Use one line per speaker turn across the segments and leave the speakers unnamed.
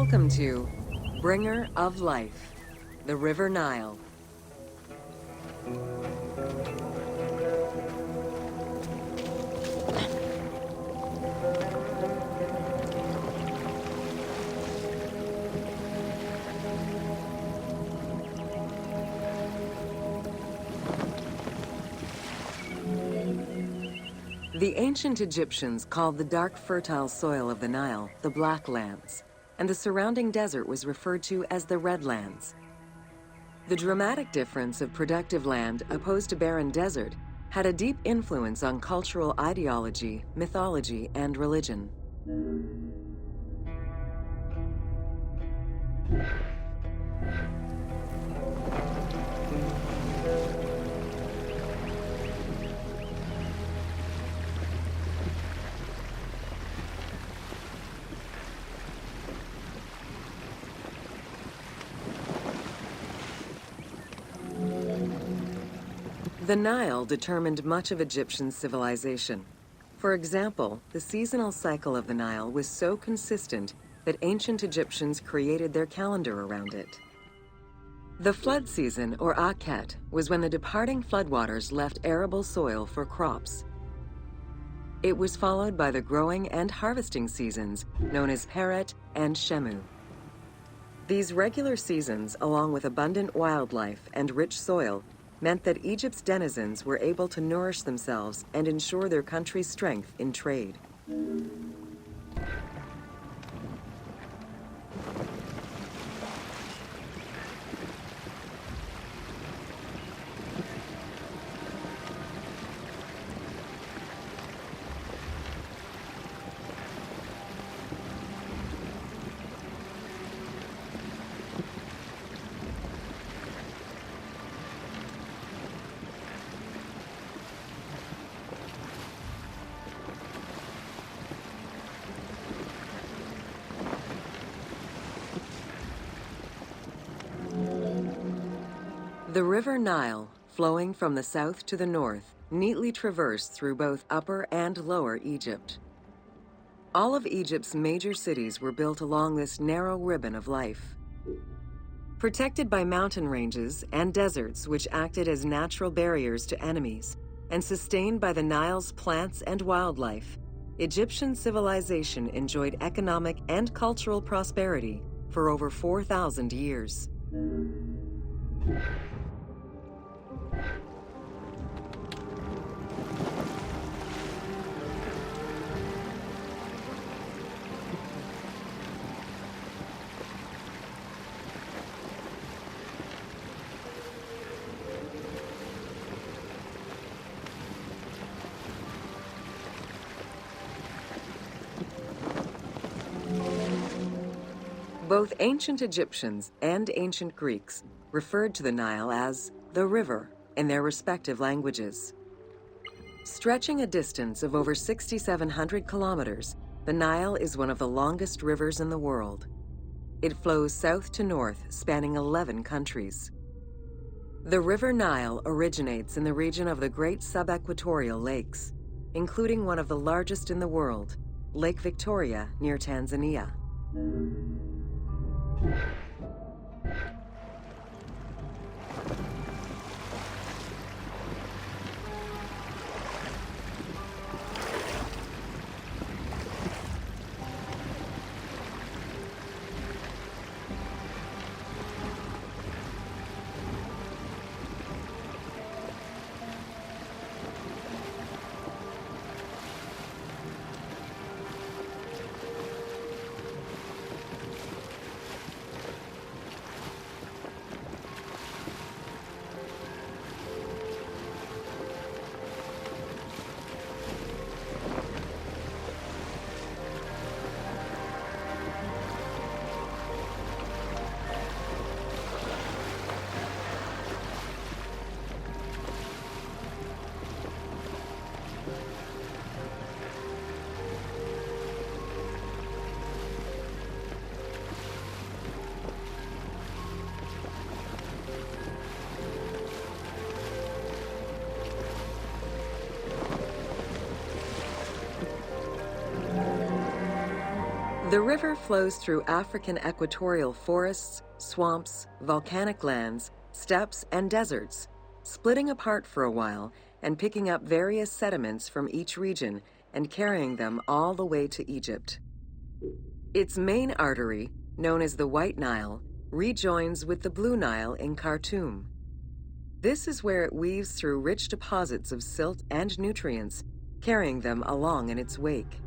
Welcome to Bringer of Life, the River Nile. The ancient Egyptians called the dark fertile soil of the Nile the Black Lands, and the surrounding desert was referred to as the Red Lands. The dramatic difference of productive land opposed to barren desert had a deep influence on cultural ideology, mythology, and religion. The Nile determined much of Egyptian civilization. For example, the seasonal cycle of the Nile was so consistent that ancient Egyptians created their calendar around it. The flood season, or Akhet, was when the departing floodwaters left arable soil for crops. It was followed by the growing and harvesting seasons, known as Peret and Shemu. These regular seasons, along with abundant wildlife and rich soil, meant that Egypt's denizens were able to nourish themselves and ensure their country's strength in trade. The River Nile, flowing from the south to the north, neatly traversed through both Upper and Lower Egypt. All of Egypt's major cities were built along this narrow ribbon of life. Protected by mountain ranges and deserts which acted as natural barriers to enemies, and sustained by the Nile's plants and wildlife, Egyptian civilization enjoyed economic and cultural prosperity for over 4,000 years. Both ancient Egyptians and ancient Greeks referred to the Nile as the river in their respective languages. Stretching a distance of over 6,700 kilometers, the Nile is one of the longest rivers in the world. It flows south to north, spanning 11 countries. The River Nile originates in the region of the Great Subequatorial Lakes, including one of the largest in the world, Lake Victoria near Tanzania. The river flows through African equatorial forests, swamps, volcanic lands, steppes, and deserts, splitting apart for a while and picking up various sediments from each region and carrying them all the way to Egypt. Its main artery, known as the White Nile, rejoins with the Blue Nile in Khartoum. This is where it weaves through rich deposits of silt and nutrients, carrying them along in its wake.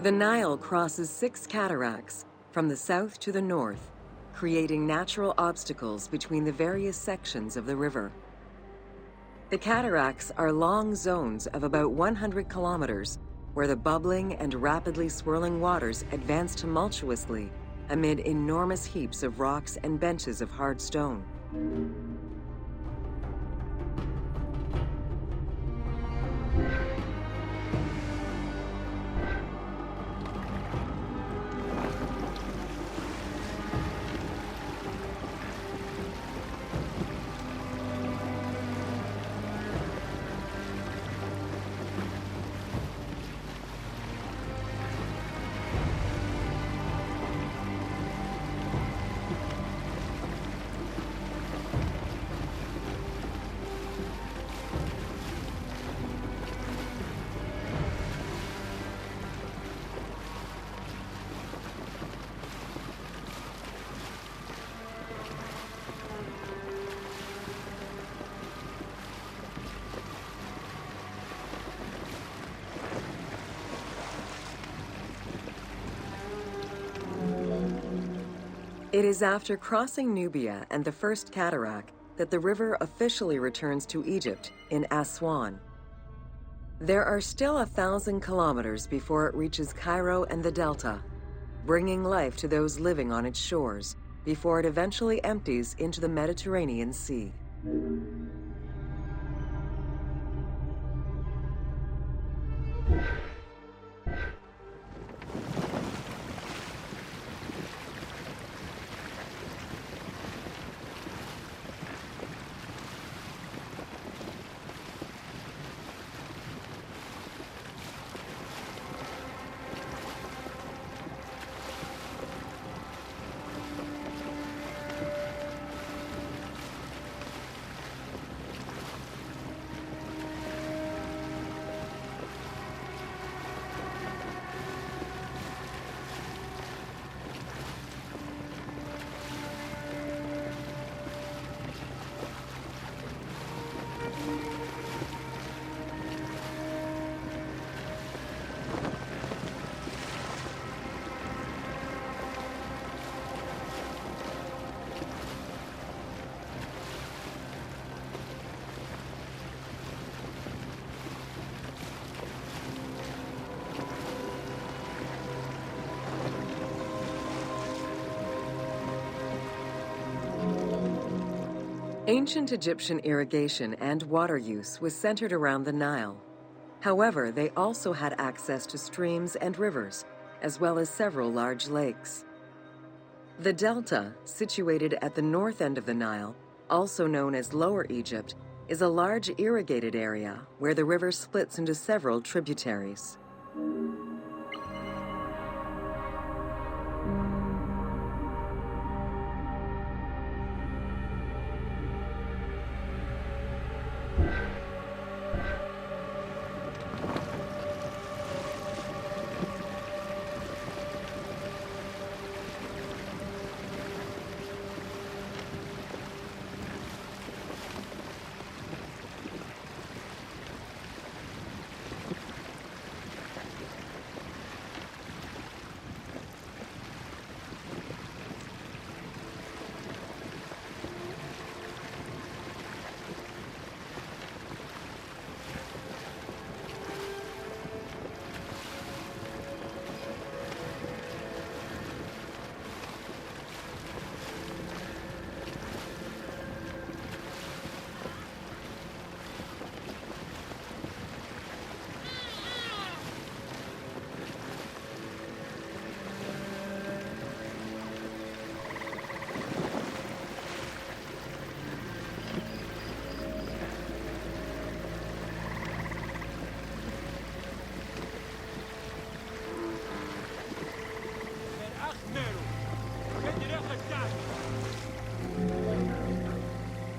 The Nile crosses 6 cataracts from the south to the north, creating natural obstacles between the various sections of the river. The cataracts are long zones of about 100 kilometers, where the bubbling and rapidly swirling waters advance tumultuously amid enormous heaps of rocks and benches of hard stone. It is after crossing Nubia and the first cataract that the river officially returns to Egypt in Aswan. There are still 1,000 kilometers before it reaches Cairo and the Delta, bringing life to those living on its shores before it eventually empties into the Mediterranean Sea. Ancient Egyptian irrigation and water use was centered around the Nile. However, they also had access to streams and rivers, as well as several large lakes. The Delta, situated at the north end of the Nile, also known as Lower Egypt, is a large irrigated area where the river splits into several tributaries.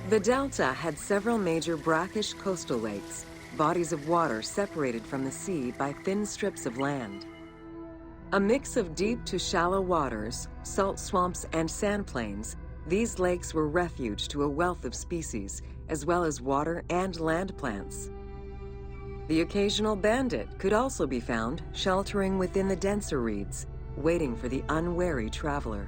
The delta had several major brackish coastal lakes, bodies of water separated from the sea by thin strips of land. A mix of deep to shallow waters, salt swamps, and sand plains, these lakes were refuge to a wealth of species, as well as water and land plants. The occasional bandit could also be found sheltering within the denser reeds, waiting for the unwary traveler.